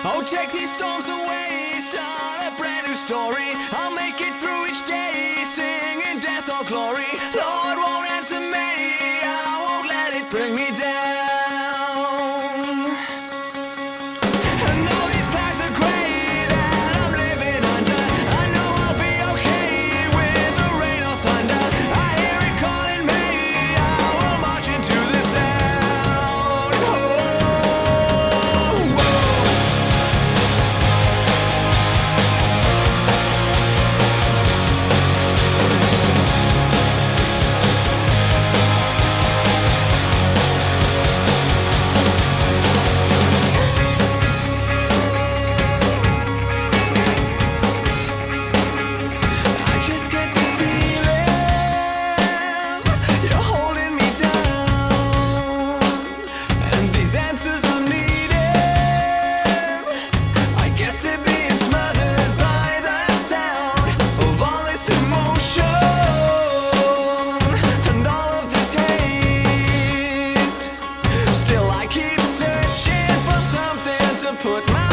Oh, take these storms away, start a brand new story. I'll make it through each day, singing death or glory. Lord won't answer me, I won't let it bring me down. And though these clouds are gray that I'm living under, I know I'll be okay with the rain or thunder. I hear it calling me, I will march into the sound. Oh, whoa. I just get the feeling you're holding me down, and these answers I'm needing, I guess they're being smothered by the sound of all this emotion and all of this hate. Still I keep searching for something to put my